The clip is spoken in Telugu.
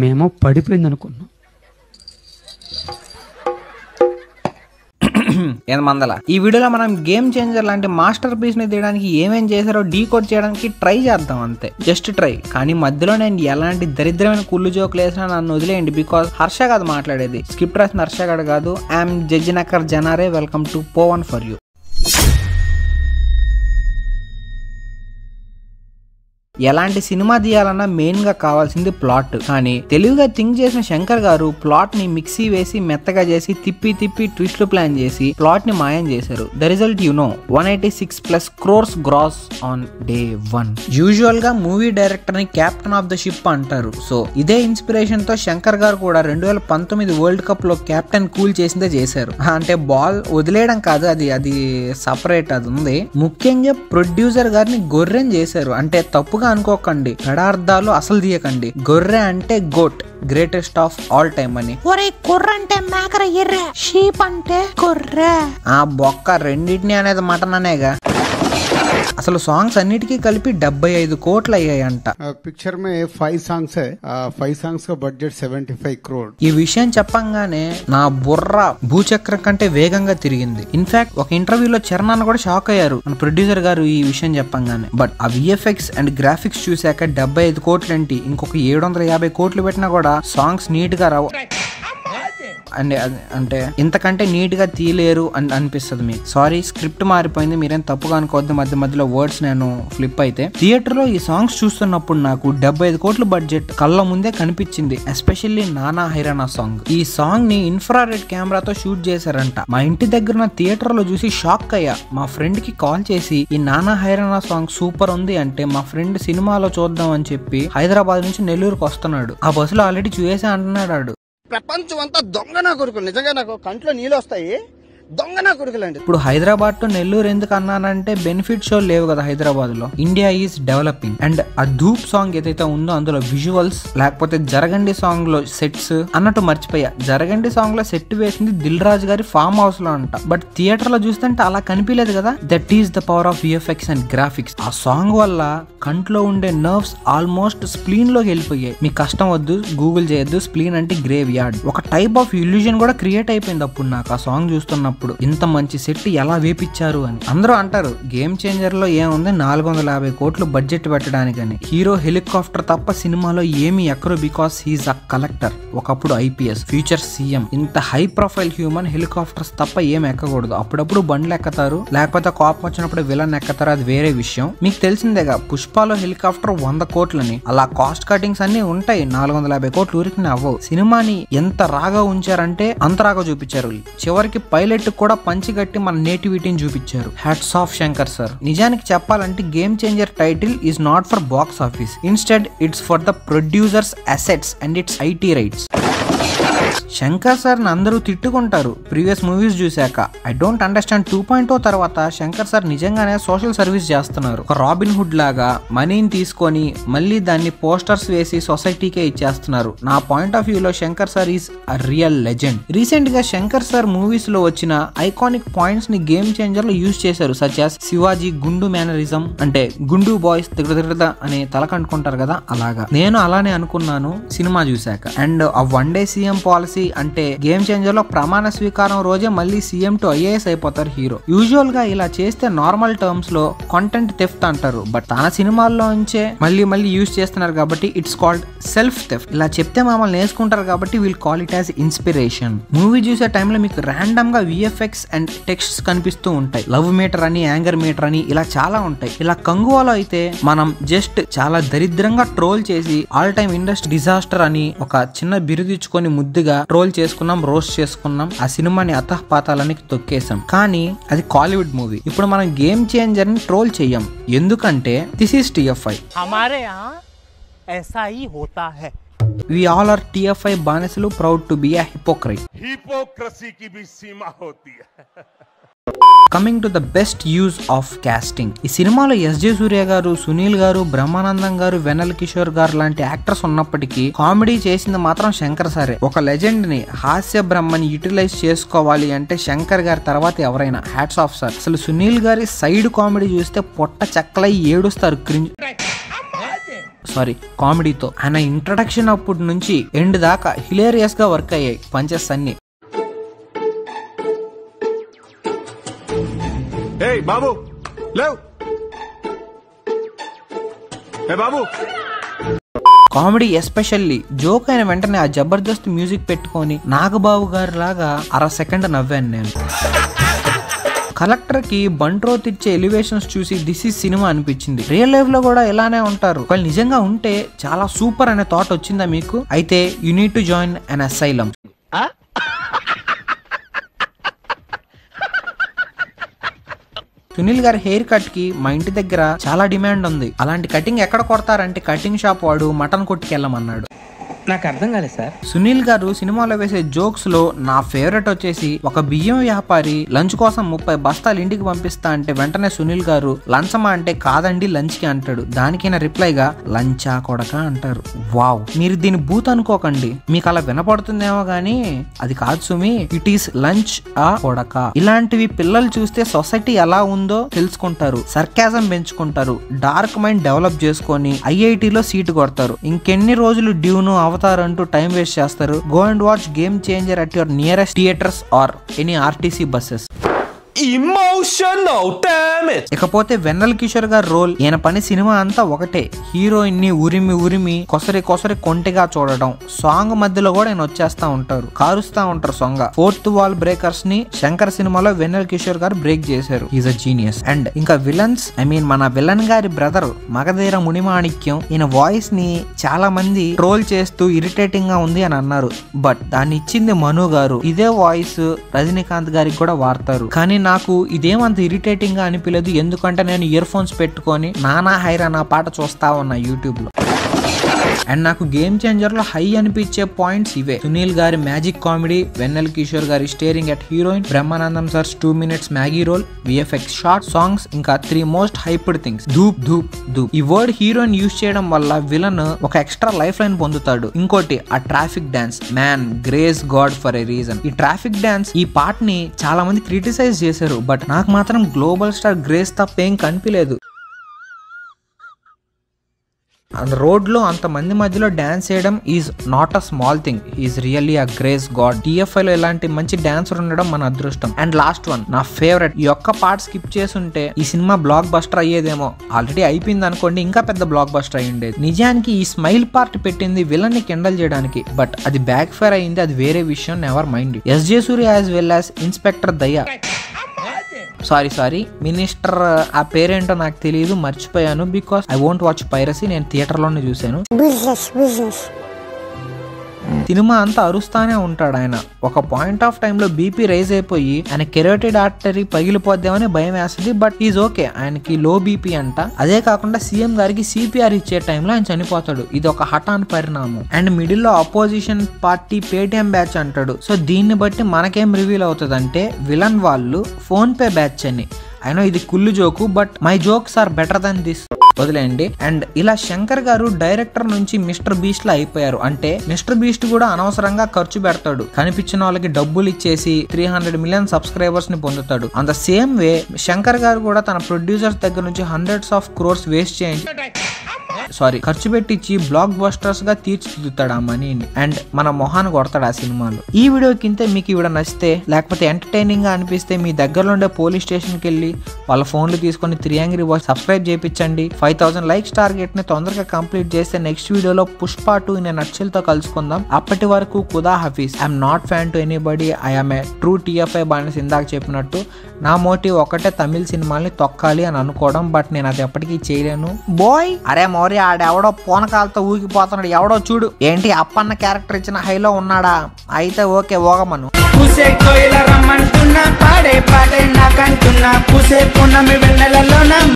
మేము పడిపోయింది అనుకున్నాం. మందల ఈ వీడియోలో మనం గేమ్ చేంజర్ లాంటి మాస్టర్ పీస్ ని తీయడానికి ఏమేం చేశారో డీకోడ్ చేయడానికి ట్రై చేద్దాం అంతే, జస్ట్ ట్రై. కానీ మధ్యలో నేను ఎలాంటి దరిద్రమైన కుళ్ళు జోకులు వేసినా నన్ను వదిలేయండి, బికాస్ హర్ష కాదు మాట్లాడేది, స్క్రిప్ట్ రాసిన హర్ష గారు కాదు. ఐఎమ్ జడ్జి నకర్ జనారే, వెల్కమ్ టు పోవన్ ఫర్ యూ. ఎలాంటి సినిమా తీయాలన్నా మెయిన్ గా కావాల్సింది ప్లాట్. కానీ తెలివిగా థింక్ చేసిన శంకర్ గారు ప్లాట్ ని మిక్సీ వేసి మెత్తగా చేసి తిప్పి తిప్పి ట్విస్ట్లు ప్లాన్ చేసి ప్లాట్ ని మాయం చేశారు. The result 186+ crores gross on day 1. Usual గా మూవీ డైరెక్టర్ ని కెప్టెన్ ఆఫ్ ద షిప్ అంటారు. సో ఇదే ఇన్స్పిరేషన్ తో శంకర్ గారు కూడా 2019 వరల్డ్ కప్ లో కెప్టెన్ కూల్ చేసిందే చేశారు. అంటే బాల్ వదిలేయడం కాదు, అది సపరేట్, అది ఉంది. ముఖ్యంగా ప్రొడ్యూసర్ గారిని గొర్రెని చేశారు. అంటే తప్పుగా అనుకోకండి, పెడార్థాలు అసలు తీయకండి. గొర్రె అంటే goat, greatest of all time అని. ఒరే గొర్రె అంటే మేకర ఎర్రె, షీప్ అంటే గొర్రె. ఆ బొక్క రెండింటిని అనేది మటన్ అనేగా. అసలు సాంగ్స్ అన్నిటికీ కలిపి 75 కోట్లు అయ్యాయంట. పిక్చర్ మే 5 songs है, 5 songs का बजट 75 crore. ఈ విషయం చెప్పంగానే నా బుర్ర భూచక్రం కంటే వేగంగా తిరిగింది. ఇన్ఫాక్ట్ ఒక ఇంటర్వ్యూలో చరణ్ కూడా షాక్ అయ్యారు మన ప్రొడ్యూసర్ గారు ఈ విషయం చెప్పంగానే. బట్ ఆ విఎఫ్ఎక్స్ అండ్ గ్రాఫిక్స్ చూసాక 75 కోట్లు ఏంటి, ఇంకొక 750 కోట్లు పెట్టినా కూడా సాంగ్స్ నీట్ గా రావు. అంటే ఇంతకంటే నీట్ గా తీయలేరు అని అనిపిస్తుంది మీకు. సారీ, స్క్రిప్ట్ మారిపోయింది, మీరేం తప్పుగా అనుకోవద్దు. మధ్యలో వర్డ్స్ నేను ఫ్లిప్ అయితే. థియేటర్ లో ఈ సాంగ్స్ చూస్తున్నప్పుడు నాకు 75 కోట్ల బడ్జెట్ కళ్ళ ముందే కనిపించింది. ఎస్పెషల్లీ నానా హైరానా సాంగ్. ఈ సాంగ్ ని ఇన్ఫ్రారెడ్ కెమెరాతో షూట్ చేశారంట. మా ఇంటి దగ్గర థియేటర్ లో చూసి షాక్ అయ్యా. మా ఫ్రెండ్ కి కాల్ చేసి ఈ నానా హైరానా సాంగ్ సూపర్ ఉంది అంటే, మా ఫ్రెండ్ సినిమాలో చూద్దాం అని చెప్పి హైదరాబాద్ నుంచి నెల్లూరుకు వస్తున్నాడు. ఆ బస్సులో ఆల్రెడీ చూసేసా అంటున్నాడు. ప్రపంచం అంతా దొంగ నా కొడుకులు, నిజంగా నాకు కంట్లో నీళ్ళు వస్తాయి, దొంగ నా కొడుకులండి. ఇప్పుడు హైదరాబాద్ టు నెల్లూరు ఎందుకు అన్నానంటే, బెనిఫిట్ షో లేవు కదా హైదరాబాద్ లో. India is developing. అండ్ ఆ ధూప్ సాంగ్ ఏదైతే ఉందో అందులో విజువల్స్, లేకపోతే జరగండి సాంగ్ లో సెట్స్ అన్నట్టు మర్చిపోయా. జరగండి సాంగ్ లో సెట్ వేసింది దిల్ రాజు గారి ఫామ్ హౌస్ లో అంట. బట్ థియేటర్ లో చూస్తుంటే అలా కనిపించలేదు కదా. That is the power of VFX and graphics. ఆ సాంగ్ వల్ల కంట్లో ఉండే నర్వ్స్ ఆల్మోస్ట్ స్ప్లీన్ లోకి వెళ్ళిపోయాయి. మీకు కష్టం వద్దు, గూగుల్ చేయొద్దు. స్ప్లీన్ అంటే గ్రేవ్ యార్డ్. ఒక టైప్ ఆఫ్ ఇల్యూజన్ కూడా క్రియేట్ అయిపోయింది అప్పుడు నాకు ఆ సాంగ్ చూస్తున్నప్పుడు. ఇంత మంచి సెట్ ఎలా వేపించారు అని అందరూ అంటారు. గేమ్ చేంజర్ లో ఏముంది 450 కోట్లు బడ్జెట్ పెట్టడానికని. హీరో హెలికాప్టర్ తప్ప సినిమాలో ఏమి ఎక్కరు, బికాస్ హీఈస్ అ కలెక్టర్. ఒకప్పుడు ఐపీఎస్, ఫ్యూచర్ సీఎం. ఇంత హై ప్రొఫైల్ హ్యూమన్ హెలికాప్టర్స్ తప్ప ఏం ఎక్కకూడదు. అప్పుడప్పుడు బండ్లు ఎక్కుతారు, లేకపోతే కోపం వచ్చినప్పుడు విలన్ ఎక్కుతారు, అది వేరే విషయం. మీకు తెలిసిందేగా పుష్పలో హెలికాప్టర్ 100 కోట్లని. అలా కాస్ట్ కటింగ్స్ అన్ని ఉంటాయి. 450 కోట్లు ఊరికి అవ్వవు. సినిమాని ఎంత రాగా ఉంచారంటే అంత రాగా చూపించారు. చివరికి పైలట్ కూడా పంచిగట్టి మన నేటివిటీని చూపించారు. Hats off Shankar sir. నిజానికి చెప్పాలంటే game changer title is not for box office. Instead it's for the producers assets and it's IT raids. Shankar sir అందరూ తిట్టుకుంటారు ప్రీవియస్ మూవీస్ చూశాక. ఐ డోంట్ అండర్స్టాండ్ 2.0 తర్వాత శంకర్ సార్ నిజంగానే సోషల్ సర్వీస్ చేస్తున్నారు. ఒక రాబిన్ హుడ్ లాగా మనీని తీసుకొని మళ్ళీ దాన్ని పోస్టర్స్ వేసి సొసైటీకే ఇచ్చేస్తున్నారు. నా పాయింట్ ఆఫ్ వ్యూలో Shankar sir is a real legend. Recent గా శంకర్ సార్ మూవీస్ లో వచ్చిన ఐకానిక్ పాయింట్స్ ని గేమ్ చేంజర్ లో యూజ్ చేశారు. సచ్ యాస్ శివాజీ గుండు మేనరిజం, అంటే గుండు బాయ్స్ తిగద అని తలకంటుకుంటారు కదా, అలాగా. నేను అలానే అనుకున్నాను సినిమా చూశాక. అండ్ ఆ 1 day సీఎం పాలసీ అంటే గేమ్ చేంజర్ లో ప్రమాణ స్వీకారం రోజే మళ్ళీ సీఎం టు ఐఏఎస్ అయిపోతారు హీరో. యూజువల్ గా ఇలా చేస్తే నార్మల్ టర్మ్స్ లో కంటెంట్ థెఫ్ట్ అంటారు. బట్ తన సినిమాల్లో నుంచే మళ్ళీ యూజ్ చేస్తున్నారు కాబట్టి ఇట్స్ కాల్డ్ సెల్ఫ్ థెఫ్ట్. ఇలా చెప్తే మమ్మల్ని నేర్చుకుంటారు కాబట్టి will call it as inspiration. Movie చూసే టైంలో మీకు ర్యాండమ్ గా విఎఫ్ఎక్స్ అండ్ టెక్స్ట్స్ కనిపిస్తూ ఉంటాయి. లవ్ మీటర్ అని, యాంగర్ మీటర్ అని ఇలా చాలా ఉంటాయి. ఇలా కంగువాలో అయితే మనం జస్ట్ చాలా దరిద్రంగా ట్రోల్ చేసి ఆల్ టైమ్ ఇండస్ట్రీ డిజాస్టర్ అని ఒక చిన్న బిరుదిచ్చుకొని ముద్దుగా ట్రోల్ చేసుకున్నాం, రోస్ట్ చేసుకున్నాం. ఆ సినిమాని అతఃపాతాలనికి తొక్కేసాం. కానీ అది కాలీవుడ్ మూవీ. ఇప్పుడు మనం గేమ్ చేంజర్ ని ట్రోల్ చెయ్యం, ఎందుకంటే దిస్ ఈస్ TFI. हमारे यहाँ ऐसा ही होता है. We all are TFI బానిసలు, proud to be a hypocrite. Hypocrisy की भी सीमा होती है. Coming to the best use of casting. ఈ సినిమాలో ఎస్జే సూర్య గారు, సునీల్ గారు, బ్రహ్మానందం గారు, వెన్నెల కిషోర్ గారు లాంటి యాక్టర్స్ ఉన్నప్పటికీ కామెడీ చేసింది మాత్రం శంకర్ సారే. ఒక లెజెండ్ ని, హాస్య బ్రహ్మని యూటిలైజ్ చేసుకోవాలి అంటే శంకర్ గారి తర్వాత ఎవరైనా. Hats off sir. అసలు సునీల్ గారి సైడ్ కామెడీ చూస్తే పొట్ట చెక్కలై ఏడుస్తారు. క్రింజ్ కామెడీతో. ఆయన ఇంట్రడక్షన్ అప్పటి నుంచి ఎండ్ దాకా హిలేరియస్ గా వర్క్ అయ్యాయి పంచెస్ అన్ని. బాబు లేవ్ బాబు. కామెడీ ఎస్పెషల్లీ జోక్ అయిన వెంటనే ఆ జబర్దస్త్ మ్యూజిక్ పెట్టుకొని నాగబాబు గారి లాగా 1/2 సెకండ్ నవ్వాను నేను. కలెక్టర్ కి బంట్రోత్ ఇచ్చే ఎలివేషన్స్ చూసి దిస్ ఈజ్ సినిమా అనిపించింది. రియల్ లైఫ్ లో కూడా ఇలానే ఉంటారు, వాళ్ళు నిజంగా ఉంటే చాలా సూపర్ అనే థాట్ వచ్చిందా మీకు? అయితే you need to join an asylum. Sunil గారి హెయిర్ కట్ కి మా ఇంటి దగ్గర చాలా డిమాండ్ ఉంది. అలాంటి కటింగ్ ఎక్కడ కొడతారంటే కటింగ్ షాప్ వాడు మటన్ కొట్టుకెళ్ళమన్నాడు. నాకు అర్థం కాలేదు సార్. సునీల్ గారు సినిమాలో వేసే జోక్స్ లో నా ఫేవరెట్ వచ్చేసి, ఒక బియ్యం వ్యాపారి లంచ్ కోసం 30 బస్తాలు ఇంటికి పంపిస్తా అంటే వెంటనే సునీల్ గారు లంచమా అంటే కాదండి లంచ్ కి అంటాడు. దానికైనా రిప్లైగా లంచా కొడక అంటారు. వావ్, మీరు దీని బూత్ అనుకోకండి, మీకు అలా వినపడుతుందేమో గానీ అది కాదు సుమి, ఇట్ ఈస్ లంచ్ ఆ కొడక. ఇలాంటివి పిల్లలు చూస్తే సొసైటీ ఎలా ఉందో తెలుసుకుంటారు, సర్కాజం పెంచుకుంటారు, డార్క్ మైండ్ డెవలప్ చేసుకొని ఐఐటీలో సీటు కొడతారు. ఇంకెన్ని రోజులు డ్యూను అవతార్ అంటూ టైం వేస్ట్ చేస్తారు. Go and watch game changer at your nearest theatres or any RTC buses. ఇకపోతే వెన్నెల కిషోర్ గారి రోల్, ఈయన పని సినిమా అంతా ఒకటే, హీరోయిన్ ని ఉరిమి ఉరిమి కొసరి కొసరి కొంటిగా చూడడం. సాంగ్ మధ్యలో కూడా ఆయన వచ్చేస్తా ఉంటారు, కారుస్తా ఉంటారు సొంగ. 4th వాల్ బ్రేకర్స్ ని శంకర్ సినిమాలో వెన్నెల కిషోర్ గారు బ్రేక్ చేశారు. Is a genius. అండ్ ఇంకా విలన్స్, మన విలన్ గారి బ్రదర్ మగధీర మునిమాణిక్యం, ఈయన వాయిస్ ని చాలా మంది ట్రోల్ చేస్తూ ఇరిటేటింగ్ గా ఉంది అని అన్నారు. బట్ దాన్ని ఇచ్చింది మను గారు. ఇదే వాయిస్ రజనీకాంత్ గారికి కూడా వాడతారు. కానీ నాకు ఇదేమంత ఇరిటేటింగ్ గా అనిపించలేదు, ఎందుకంటే నేను ఇయర్ ఫోన్స్ పెట్టుకొని నానా హైరానా పాట చూస్తా ఉన్నా యూట్యూబ్ లో. అండ్ నాకు గేమ్ చేంజర్ లో హై అనిపించే పాయింట్స్ ఇవే: సునీల్ గారి మ్యాజిక్ కామెడీ, వెన్నెల కిషోర్ గారి staring at heroine, Brahmanandam sir's 2 minutes Maggi role, VFX short, songs, ఇంకా 3 most హైప్డ్ థింగ్స్. ధూప్ ధూప్ ధూప్. ఈ వర్డ్ హీరోయిన్ యూజ్ చేయడం వల్ల విలన్ ఒక ఎక్స్ట్రా లైఫ్ లైన్ పొందుతాడు. ఇంకోటి ఆ traffic dance, man grace God for a reason. ఈ ట్రాఫిక్ డాన్స్, ఈ పార్ట్ ని చాలా మంది క్రిటిసైజ్ చేశారు, బట్ నాకు మాత్రం గ్లోబల్ స్టార్ గ్రేస్ తప్ప ఏం కనిపించలేదు. రోడ్ లో అంత మంది మధ్యలో డాన్స్ చేయడం is not a small thing, is really a grace God. TFI లో ఇలాంటి మంచి డాన్సర్ ఉండడం మన అదృష్టం. అండ్ లాస్ట్ వన్, నా ఫేవరెట్, ఈ ఒక్క పార్ట్ స్కిప్ చేసుంటే ఈ సినిమా బ్లాక్ బస్టర్ అయ్యేదేమో. ఆల్రెడీ అయిపోయింది అనుకోండి, ఇంకా పెద్ద బ్లాక్ బస్టర్ అయ్యి ఉండేది. నిజానికి ఈ స్మైల్ పార్ట్ పెట్టింది విలన్ ని కిండల్ చేయడానికి, బట్ అది బ్యాక్ ఫైర్ అయింది, అది వేరే విషయం, never mind. SJ Surya as well as inspector దయ్యా, సారీ మినిస్టర్, ఆ పేరేంటో నాకు తెలియదు, మర్చిపోయాను. Because I won't watch piracy, నేను థియేటర్ లోనే చూసాను. సినిమా అంతా అరుస్తానే ఉంటాడు ఆయన. ఒక పాయింట్ ఆఫ్ టైమ్ లో బీపీ రైజ్ అయిపోయి ఆయన కెరోటిడ్ ఆర్టరీ పగిలిపోద్దామని భయం వేస్తుంది, బట్ ఈజ్ ఓకే, ఆయనకి లో బీపీ అంట. అదే కాకుండా సీఎం గారికి సిపిఆర్ ఇచ్చే టైంలో ఆయన చనిపోతాడు. ఇది ఒక హఠాన్ పరిణామం. అండ్ మిడిల్ లో అపోజిషన్ పార్టీ పేటిఎం బ్యాచ్ అంటాడు. సో దీన్ని బట్టి మనకేం రివీల్ అవుతుంది అంటే విలన్ వాళ్ళు ఫోన్ పే బ్యాచ్ అని. అయినా ఇది కుళ్ళు joke, but my jokes are better than this, వదిలేయండి. అండ్ ఇలా శంకర్ గారు డైరెక్టర్ నుంచి మిస్టర్ బీస్ట్ లా అయిపోయారు. అంటే మిస్టర్ బీస్ట్ కూడా అనవసరంగా ఖర్చు పెడతాడు, కనిపించిన వాళ్ళకి డబ్బులు ఇచ్చేసి 300 million సబ్స్క్రైబర్స్ ని పొందుతాడు. అంత సేమ్ వే శంకర్ గారు కూడా తన ప్రొడ్యూసర్స్ దగ్గర నుంచి hundreds of crores వేస్ట్ చేయించి ఖర్చు పెట్టించి బ్లాక్ బస్టర్స్ గా తీర్చిదిద్దుతాడు ఆ మనీని. అండ్ మన మొహాన్ని కొడతాడు ఆ సినిమాలో. ఈ వీడియో కింద మీకు ఈ వీడియో నచ్చితే, లేకపోతే ఎంటర్టైనింగ్ గా అనిపిస్తే మీ దగ్గరలో ఉండే పోలీస్ స్టేషన్ కి వెళ్ళి వాళ్ళ ఫోన్లు తీసుకొని 3 Angry Boys సబ్స్క్రైబ్ చేయించండి. 5000 likes టార్గెట్ ని తొందరగా కంప్లీట్ చేస్తే నెక్స్ట్ వీడియోలో పుష్ప 2 ఇన్ నట్షెల్ తో కలుసుకుందాం. అప్పటి వరకు ఖుదా హఫీజ్. I'm not fan to anybody, I'm a true TFI బానిస. ఇందాక చెప్పినట్టు నా మోటివ్ ఒకటే, తమిళ సినిమాల్ని తొక్కాలి అని అనుకోవడం, బట్ నేను అది ఎప్పటికీ చేయలేను. బాయ్ అరే మోరీ, ఆడెవడో పూనకాలతో ఊగిపోతున్నాడు, ఎవడో చూడు. ఏంటి అప్పన్న క్యారెక్టర్ ఇచ్చిన హైలో ఉన్నాడా? అయితే ఓకే, ఓగమను.